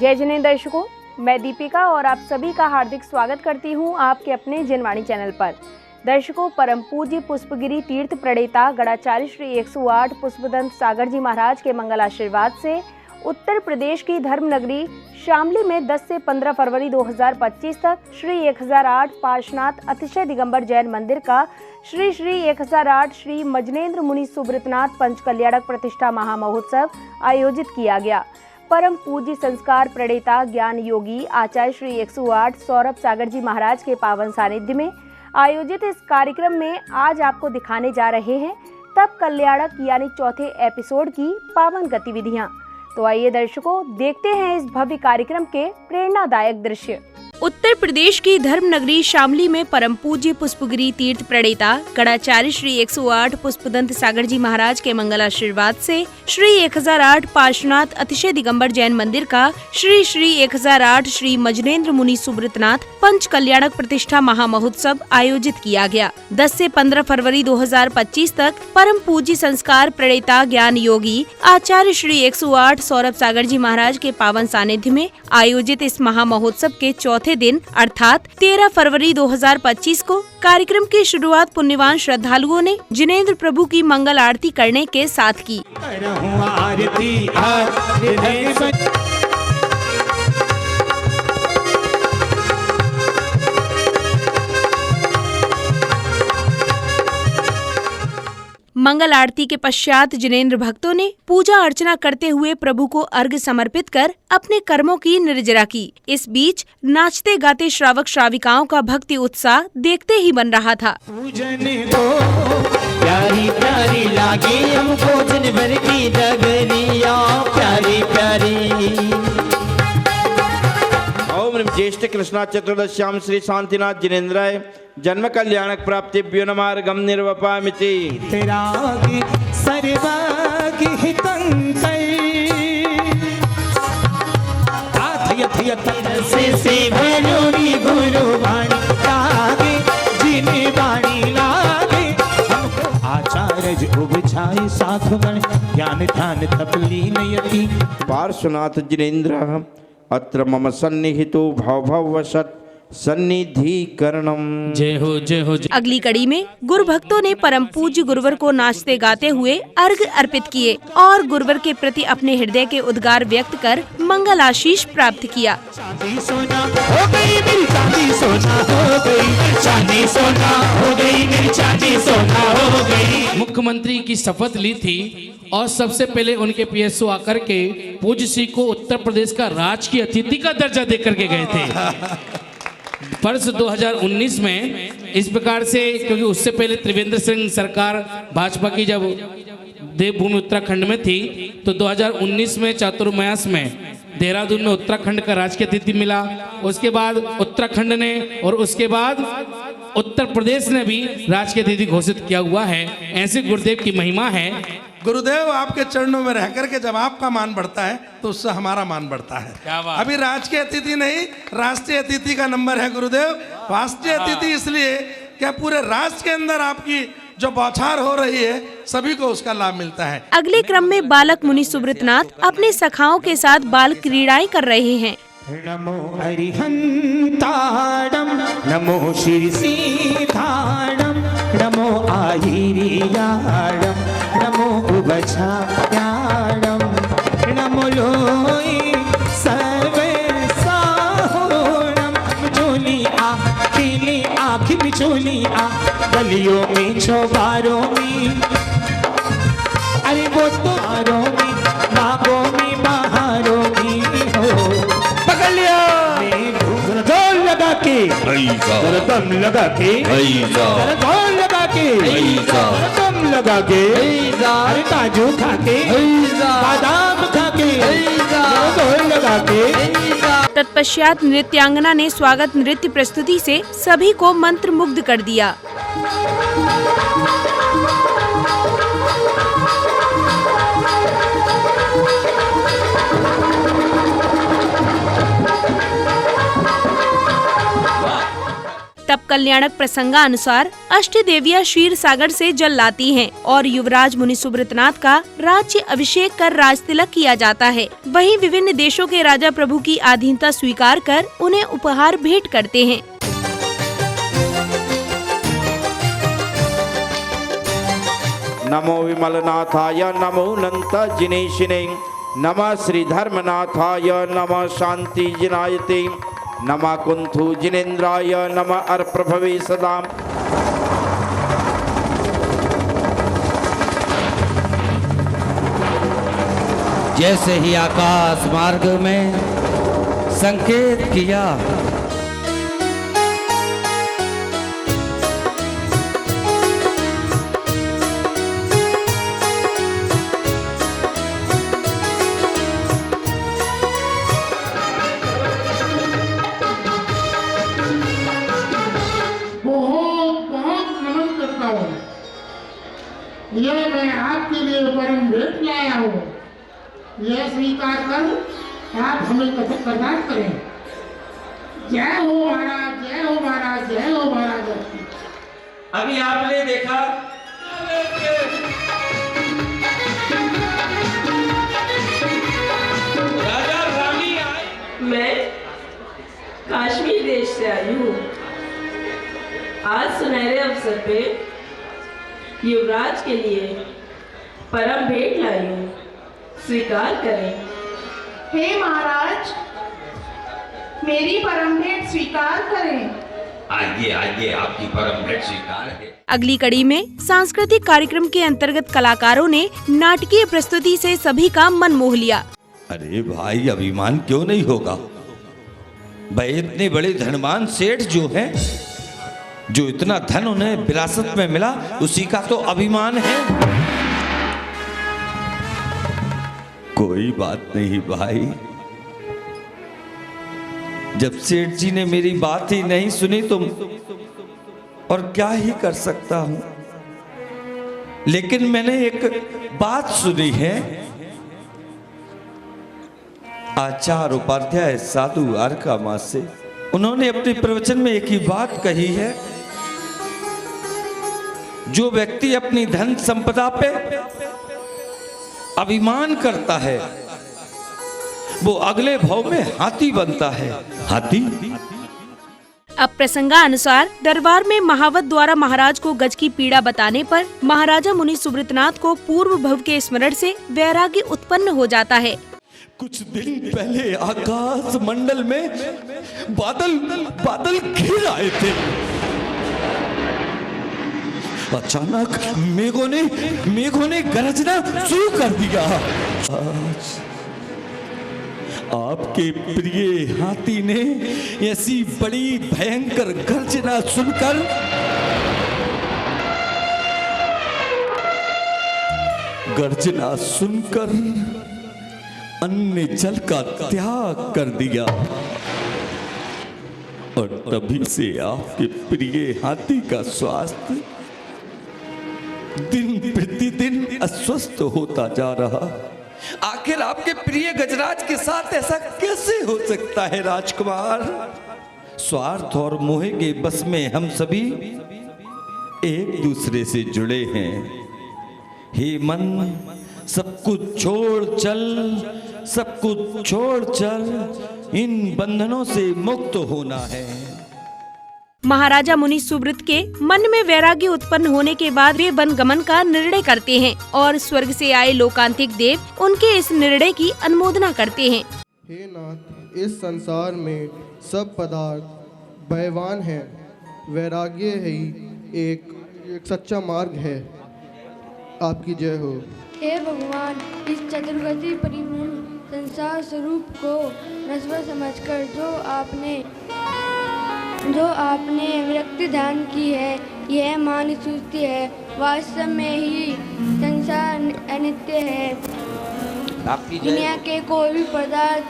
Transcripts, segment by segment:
जय जिनेंद्र दर्शकों, मैं दीपिका और आप सभी का हार्दिक स्वागत करती हूं आपके अपने जनवाणी चैनल पर। दर्शकों, परम पूज्य पुष्पगिरी तीर्थ प्रणेता गणाचार्य श्री 108 पुष्पदंत सागर जी महाराज के मंगल आशीर्वाद से उत्तर प्रदेश की धर्म नगरी शामली में 10 से 15 फरवरी 2025 तक श्री 1008 पार्श्वनाथ अतिशय दिगंबर जैन मंदिर का श्री 1008 श्री मजनेन्द्र मुनि सुब्रतनाथ पंच कल्याणक प्रतिष्ठा महामहोत्सव आयोजित किया गया। परम पूज्य संस्कार प्रणेता ज्ञान योगी आचार्य श्री 108 सौरभ सागर जी महाराज के पावन सानिध्य में आयोजित इस कार्यक्रम में आज आपको दिखाने जा रहे हैं तप कल्याणक यानी चौथे एपिसोड की पावन गतिविधियां। तो आइए दर्शकों, देखते हैं इस भव्य कार्यक्रम के प्रेरणादायक दृश्य। उत्तर प्रदेश की धर्म नगरी शामली में परम पूज्य पुष्पगिरी तीर्थ प्रणेता गणाचार्य श्री 108 पुष्पदंत सागर जी महाराज के मंगल आशीर्वाद से श्री 1008 पार्श्वनाथ अतिशय दिगंबर जैन मंदिर का श्री 1008 श्री मजनेन्द्र मुनि सुब्रतनाथ पंच कल्याणक प्रतिष्ठा महामहोत्सव आयोजित किया गया। 10 से 15 फरवरी 2025 तक परम पूज्य संस्कार प्रणेता ज्ञान योगी आचार्य श्री 108 सौरभ सागर जी महाराज के पावन सानिध्य में आयोजित इस महामहोत्सव के चौथे दिन अर्थात 13 फरवरी 2025 को कार्यक्रम की शुरुआत पुण्यवान श्रद्धालुओं ने जिनेंद्र प्रभु की मंगल आरती करने के साथ की। मंगल आरती के पश्चात जिनेंद्र भक्तों ने पूजा अर्चना करते हुए प्रभु को अर्घ्य समर्पित कर अपने कर्मों की निर्जरा की। इस बीच नाचते गाते श्रावक श्राविकाओं का भक्ति उत्साह देखते ही बन रहा था। पूजन को प्यारी प्यारी लागे हमको दिन भर की डगरिया प्यारी प्यारी। ओम ज्येष्ठ कृष्णा चतुर्दश्याम श्री शांतिनाथ जिनेन्द्राय जन्म कल्याणक प्राप्तिभ्यो नमार्गम निर्वपामिति। तेरागी सर्वागी हितंकै आथयथय से भलोरी गुरुवाणी लागे जिने वाणी लागे हमको आचार्य उपजाए साधुगण ज्ञान ध्यान तपलीन यति। पार्श्वनाथ जिनेन्द्र अत्र मम सन्निहितो भववशत् सन्निधि करणम। जय हो जय हो जय। अगली कड़ी में गुरु भक्तों ने परम पूज्य गुरुवर को नाचते गाते हुए अर्घ्य अर्पित किए और गुरुवर के प्रति अपने हृदय के उद्गार व्यक्त कर मंगल आशीष प्राप्त किया। चांदी सोना हो गई मेरी चांदी सोना हो गई, चांदी सोना हो गई मेरी चांदी सोना हो गई। मुख्यमंत्री की शपथ ली थी और सबसे पहले उनके पीएसओ आकर के पूज्य श्री को उत्तर प्रदेश का राजकीय अतिथि का दर्जा दे करके गए थे। वर्ष 2019 में इस प्रकार से, क्योंकि उससे पहले त्रिवेंद्र सिंह सरकार भाजपा की जब देवभूमि उत्तराखंड में थी तो 2019 में चातुर्मास में देहरादून में उत्तराखंड का राजकीय अतिथि मिला। उसके बाद उत्तराखंड ने और उसके बाद उत्तर प्रदेश ने भी राजकीय अतिथि घोषित किया हुआ है। ऐसे गुरुदेव की महिमा है। गुरुदेव आपके चरणों में रह करके जब आपका मान बढ़ता है तो उससे हमारा मान बढ़ता है। अभी राजकीय अतिथि नहीं, राष्ट्रीय अतिथि का नंबर है गुरुदेव। राष्ट्रीय अतिथि इसलिए क्या पूरे राष्ट्र के अंदर आपकी जो बौछार हो रही है सभी को उसका लाभ मिलता है। अगले क्रम में बालक मुनि सुब्रतनाथ अपने सखाओं के साथ बाल क्रीड़ाएं कर रहे हैं। नमो अरिहंताणम नमो शीर्षिधाणम नमो आहिरियाणम नमो उभचायाणम नमो लोई सर्वे साहोणम। चोली आ पीली आँख में चोली आ गलियों में चौबारों में, अरे वो तो बारों में बागों में बहारों में हो। पकड़ लिया दम लगा के दम लगा के दम लगा के दम लगा के अरे काजू खा के बादाम खा के दम लगा के। तत्पश्चात नृत्यांगना ने स्वागत नृत्य प्रस्तुति से सभी को मंत्रमुग्ध कर दिया। तप कल्याणक प्रसंगानुसार अष्ट देवियां क्षीर सागर से जल लाती हैं और युवराज मुनि सुब्रतनाथ का राज्य अभिषेक कर राज तिलक किया जाता है। वहीं विभिन्न देशों के राजा प्रभु की अधीनता स्वीकार कर उन्हें उपहार भेंट करते हैं। नमो विमलनाथाय नमो अनंत जिनेशिने नमः श्री धर्मनाथाय नमः शांति जिनायते नमः कुंथु जिनेन्द्राय नमः अर्प्रभवे सदा। जैसे ही आकाश मार्ग में संकेत किया, ये मैं आपके लिए परम भेंट लाया हूँ, यह स्वीकार कर आप हमें कथक प्रदान करें। जय हो महाराज, जय हो महाराज, जय हो महाराज। अभी आपने देखा राजा रानी आए। मैं कश्मीर देश से आई हूँ। आज सुनहरे अवसर पे युवराज के लिए परम भेंट लाई हूँ, स्वीकार करें। हे महाराज, मेरी परम भेंट स्वीकार करें। आइए आइए, आपकी परम भेंट स्वीकार है। अगली कड़ी में सांस्कृतिक कार्यक्रम के अंतर्गत कलाकारों ने नाटकीय प्रस्तुति से सभी का मन मोह लिया। अरे भाई, अभिमान क्यों नहीं होगा भाई? इतने बड़े धनवान सेठ जो हैं, जो इतना धन उन्हें विरासत में मिला, उसी का तो अभिमान है। कोई बात नहीं भाई, जब सेठ जी ने मेरी बात ही नहीं सुनी तो और क्या ही कर सकता हूं। लेकिन मैंने एक बात सुनी है। आचार्य उपाध्याय साधु आरकामा से उन्होंने अपने प्रवचन में एक ही बात कही है, जो व्यक्ति अपनी धन संपदा पे अभिमान करता है वो अगले भाव में हाथी बनता है। हाथी। अब प्रसंगानुसार दरबार में महावत द्वारा महाराज को गज की पीड़ा बताने पर महाराजा मुनि सुब्रतनाथ को पूर्व भव के स्मरण से वैराग्य उत्पन्न हो जाता है। कुछ दिन पहले आकाश मंडल में बादल घिर आए थे। अचानक मेघों ने गरजना शुरू कर दिया। आज आपके प्रिय हाथी ने ऐसी बड़ी भयंकर गर्जना सुनकर अन्न जल का त्याग कर दिया और तभी से आपके प्रिय हाथी का स्वास्थ्य दिन प्रतिदिन अस्वस्थ होता जा रहा। आखिर आपके प्रिय गजराज के साथ ऐसा कैसे हो सकता है राजकुमार? स्वार्थ और मोह के बस में हम सभी एक दूसरे से जुड़े हैं। हे मन, सब कुछ छोड़ चल, इन बंधनों से मुक्त होना है। महाराजा मुनि सुब्रत के मन में वैराग्य उत्पन्न होने के बाद वे वन गमन का निर्णय करते हैं और स्वर्ग से आए लोकांतिक देव उनके इस निर्णय की अनुमोदना करते हैं। हे नाथ, इस संसार में सब पदार्थ भयवान हैं, वैराग्य ही एक सच्चा मार्ग है। आपकी जय हो। हे भगवान, इस चतुर्गति परिपूर्ण संसार स्वरूप को नश्वर समझकर जो आपने विरक्ति दान की है, यह मानी सूझती है। वास्तव में ही संसार अनित्य है। दुनिया के कोई भी पदार्थ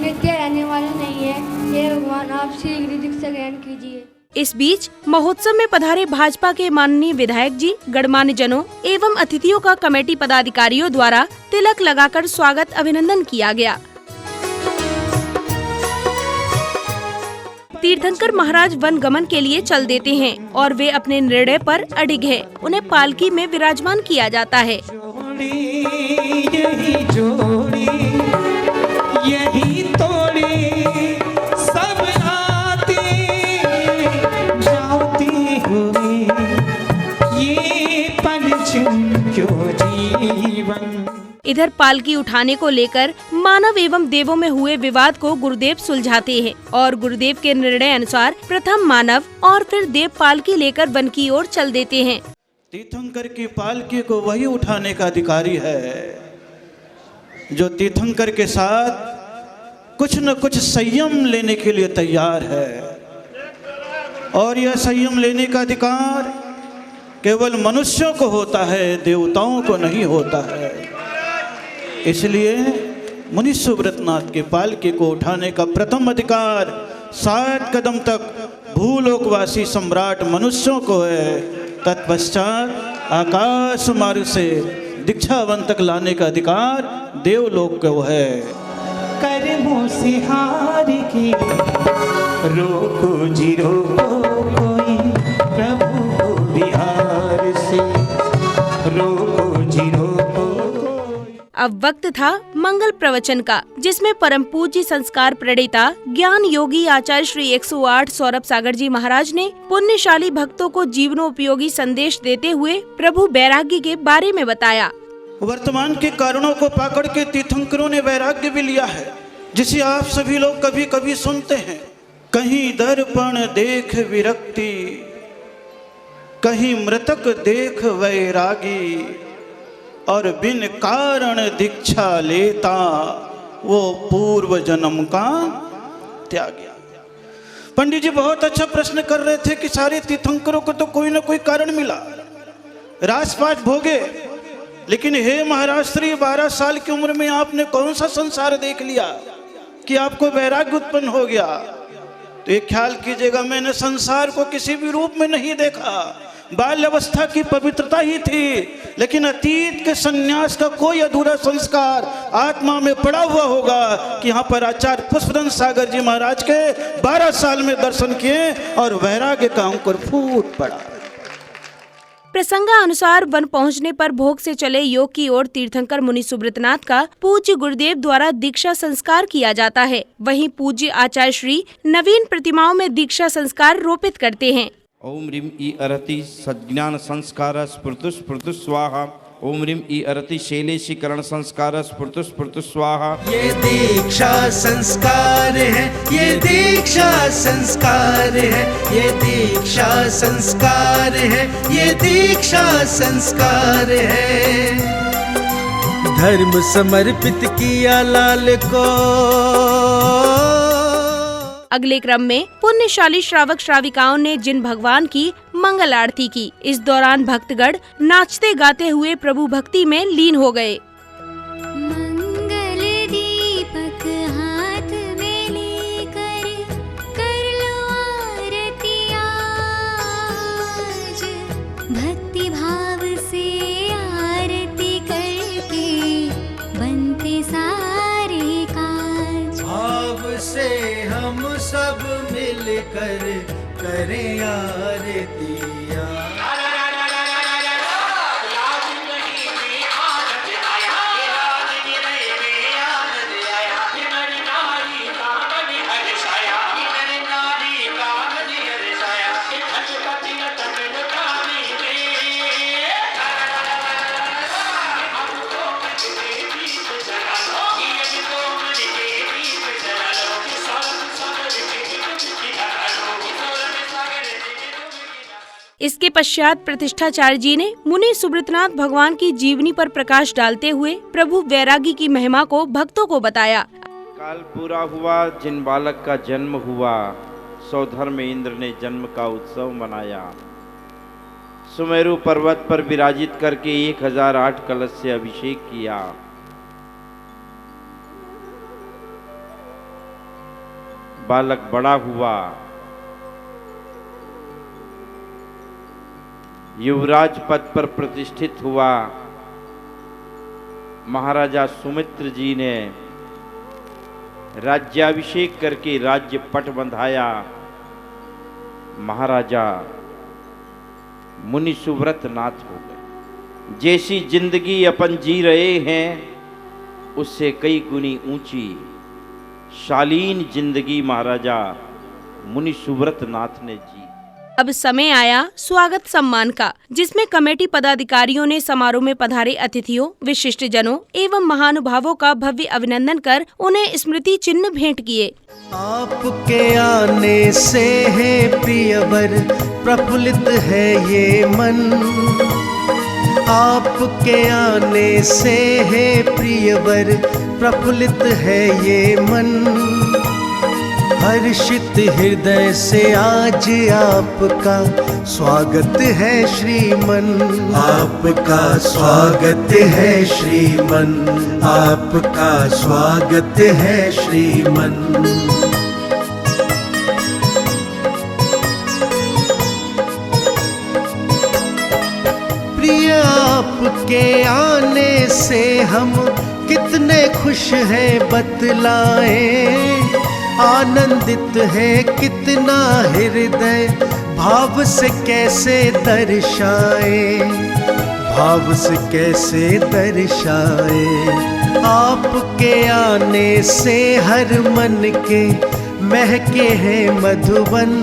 नित्य रहने वाले नहीं है। हे भगवान, आप शीघ्र दीक्षा ग्रहण कीजिए। इस बीच महोत्सव में पधारे भाजपा के माननीय विधायक जी, गणमान्य जनों एवं अतिथियों का कमेटी पदाधिकारियों द्वारा तिलक लगाकर स्वागत अभिनंदन किया गया। तीर्थंकर महाराज वन गमन के लिए चल देते हैं और वे अपने निर्णय पर अडिग है। उन्हें पालकी में विराजमान किया जाता है। यही जोड़ी यही तोड़ी सब आती जाती हुई ये पलछिन क्यों जीवन। इधर पालकी उठाने को लेकर मानव एवं देवों में हुए विवाद को गुरुदेव सुलझाते हैं और गुरुदेव के निर्णय अनुसार प्रथम मानव और फिर देव पालकी लेकर वन की ओर चल देते हैं। तीर्थंकर की पालकी को वही उठाने का अधिकारी है जो तीर्थंकर के साथ कुछ न कुछ संयम लेने के लिए तैयार है, और यह संयम लेने का अधिकार केवल मनुष्यों को होता है, देवताओं को नहीं होता है। इसलिए मुनि सुव्रतनाथ के पालकी को उठाने का प्रथम अधिकार 7 कदम तक भूलोकवासी सम्राट मनुष्यों को है। तत्पश्चात आकाश मार्ग से दीक्षावन तक लाने का अधिकार देवलोक को है। कर्मों से हार के रोको जी रोको कोई प्रभु को बिहार से रोको जी रोको। अब वक्त था मंगल प्रवचन का, जिसमें परम पूज्य संस्कार प्रणेता ज्ञान योगी आचार्य श्री 108 सौरभ सागर जी महाराज ने पुण्यशाली भक्तों को जीवनोपयोगी संदेश देते हुए प्रभु वैराग्य के बारे में बताया। वर्तमान के कारणों को पकड़ के तीर्थंकरों ने वैराग्य भी लिया है, जिसे आप सभी लोग कभी कभी सुनते हैं। कहीं दर्पण देख विरक्ति, कहीं मृतक देख वैरागी, और बिन कारण दीक्षा लेता वो पूर्व जन्म का त्यागी। पंडित जी बहुत अच्छा प्रश्न कर रहे थे कि सारे तीर्थंकरों को तो कोई ना कोई कारण मिला, राजपाट भोगे, लेकिन हे महाराज श्री 12 साल की उम्र में आपने कौन सा संसार देख लिया कि आपको वैराग्य उत्पन्न हो गया? तो एक ख्याल कीजिएगा, मैंने संसार को किसी भी रूप में नहीं देखा, बाल्यावस्था की पवित्रता ही थी, लेकिन अतीत के संन्यास का कोई अधूरा संस्कार आत्मा में पड़ा हुआ होगा कि यहाँ पर आचार्य पुष्पदंत सागर जी महाराज के 12 साल में दर्शन किए और वैराग्य का अंकुर फूट पड़ा। प्रसंगानुसार वन पहुंचने पर भोग से चले योग की ओर तीर्थंकर मुनि सुब्रतनाथ का पूज्य गुरुदेव द्वारा दीक्षा संस्कार किया जाता है। वहीं पूज्य आचार्य श्री नवीन प्रतिमाओं में दीक्षा संस्कार रोपित करते हैं। ओम ह्रीं ई अरति सज्ञान संस्कार स्फुर्तु स्फुर्तु स्वाहा। ओम ह्रीं ई अरति शैलेशीकरण संस्कार स्फुर्तु स्फुर्तु स्वाहा। ये दीक्षा संस्कार है, ये दीक्षा संस्कार है, ये दीक्षा संस्कार है, ये दीक्षा संस्कार है। धर्म समर्पित किया लाल को। अगले क्रम में पुण्यशाली श्रावक श्राविकाओं ने जिन भगवान की मंगल आरती की। इस दौरान भक्तगण नाचते गाते हुए प्रभु भक्ति में लीन हो गए। मंगल दीपक हाथ में लेकर कर लो आरती आज, भक्ति भाव से आरती करके बनते सारे काज। भाव से हम सब मिलकर करें आरतियाँ। इसके पश्चात प्रतिष्ठाचार्य जी ने मुनि सुब्रतनाथ भगवान की जीवनी पर प्रकाश डालते हुए प्रभु वैरागी की महिमा को भक्तों को बताया। काल पूरा हुआ, जिन बालक का जन्म हुआ, सौधर में इंद्र ने जन्म का उत्सव मनाया। सुमेरु पर्वत पर विराजित करके 1008 कलश से अभिषेक किया। बालक बड़ा हुआ, युवराज पद पर प्रतिष्ठित हुआ। महाराजा सुमित्र जी ने राज्याभिषेक करके राज्य पट बंधाया महाराजा मुनि सुव्रत नाथ हो गए। जैसी जिंदगी अपन जी रहे हैं उससे कई गुनी ऊंची शालीन जिंदगी महाराजा मुनि सुव्रत नाथ ने जी। अब समय आया स्वागत सम्मान का, जिसमें कमेटी पदाधिकारियों ने समारोह में पधारे अतिथियों, विशिष्ट जनों एवं महानुभावों का भव्य अभिनंदन कर उन्हें स्मृति चिन्ह भेंट किए। आपके आने से है प्रियवर प्रफुल्लित है ये मन, आपके आने से है प्रियवर प्रफुल्लित है ये मन। हर्षित हृदय से आज आपका स्वागत है श्रीमन, आपका स्वागत है श्रीमन, आपका स्वागत है श्रीमन। प्रिय आपके आने से हम कितने खुश हैं बतलाएं, आनंदित है कितना हृदय भाव से कैसे दर्शाए, भाव से कैसे दर्शाए। आपके आने से हर मन के महके हैं मधुबन,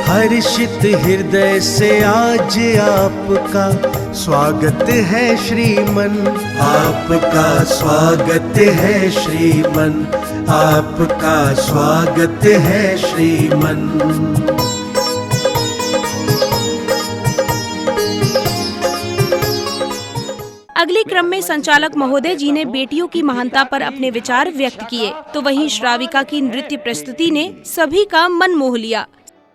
हर्षित हृदय से आज आपका स्वागत है श्रीमन, आपका स्वागत है श्रीमन, आपका स्वागत है श्रीमन। अगले क्रम में संचालक महोदय जी ने बेटियों की महानता पर अपने विचार व्यक्त किए, तो वहीं श्राविका की नृत्य प्रस्तुति ने सभी का मन मोह लिया।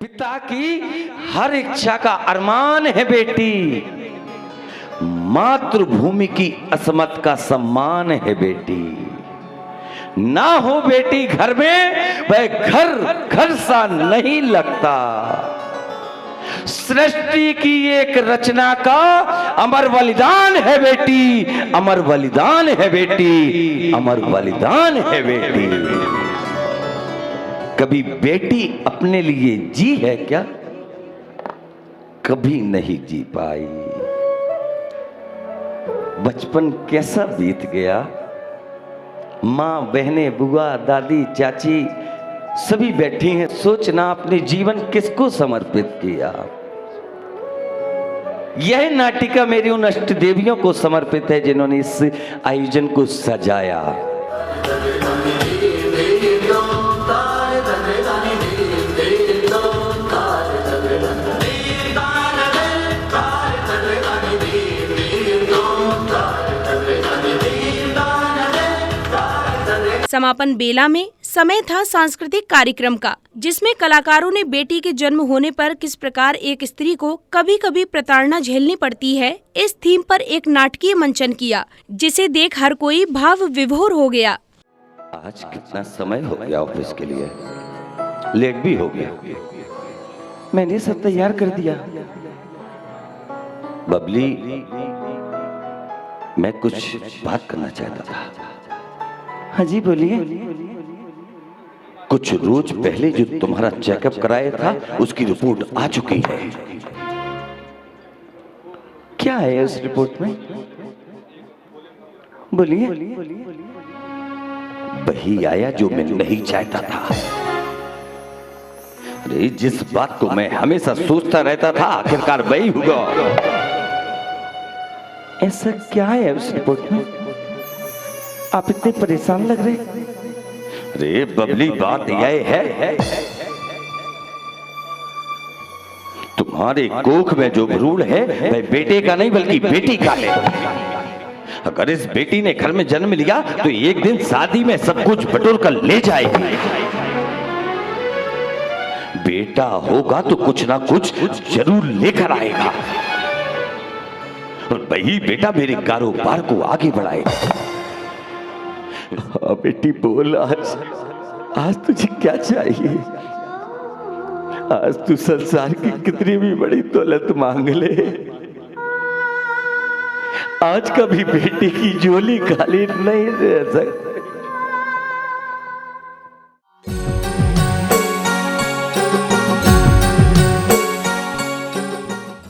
पिता की हर इच्छा का अरमान है बेटी, मातृभूमि की असमत का सम्मान है बेटी। ना हो बेटी घर में वह घर घर सा नहीं लगता। सृष्टि की एक रचना का अमर बलिदान है बेटी, अमर बलिदान है बेटी, अमर बलिदान है बेटी। कभी बेटी अपने लिए जी है क्या? कभी नहीं जी पाई। बचपन कैसा बीत गया, माँ, बहनें, बुआ, दादी, चाची सभी बैठी हैं। सोचना अपने जीवन किसको समर्पित किया। यह नाटिका मेरी उन अष्ट देवियों को समर्पित है जिन्होंने इस आयोजन को सजाया। समापन बेला में समय था सांस्कृतिक कार्यक्रम का, जिसमें कलाकारों ने बेटी के जन्म होने पर किस प्रकार एक स्त्री को कभी कभी प्रताड़ना झेलनी पड़ती है, इस थीम पर एक नाटकीय मंचन किया, जिसे देख हर कोई भाव विभोर हो गया। आज कितना समय हो गया ऑफिस के लिए, लेट भी हो गया। मैंने सब तैयार कर दिया। बबली, मैं कुछ बात करना चाहता था। हाँ जी बोलिए। कुछ रोज पहले जो तुम्हारा चेकअप कराया था उसकी रिपोर्ट आ चुकी है। क्या है उस रिपोर्ट में? बोलिए। वही आया जो मैं नहीं चाहता था। अरे जिस बात को मैं हमेशा सोचता रहता था आखिरकार वही होगा। ऐसा क्या है उस रिपोर्ट में? आप इतने परेशान लग रहे? अरे बबली, बात यह है तुम्हारे कोख में जो भ्रूण है वह बेटे का नहीं बल्कि बेटी का है। अगर इस बेटी ने घर में जन्म लिया तो एक दिन शादी में सब कुछ बटोर कर ले जाएगी। बेटा होगा तो कुछ ना कुछ जरूर लेकर आएगा और वही बेटा मेरे कारोबार को आगे बढ़ाएगा। बेटी बोल, आज तुझे क्या चाहिए? आज तू संसार की कितनी भी बड़ी दौलत मांग ले, आज कभी बेटी की झोली खाली नहीं रह सकती।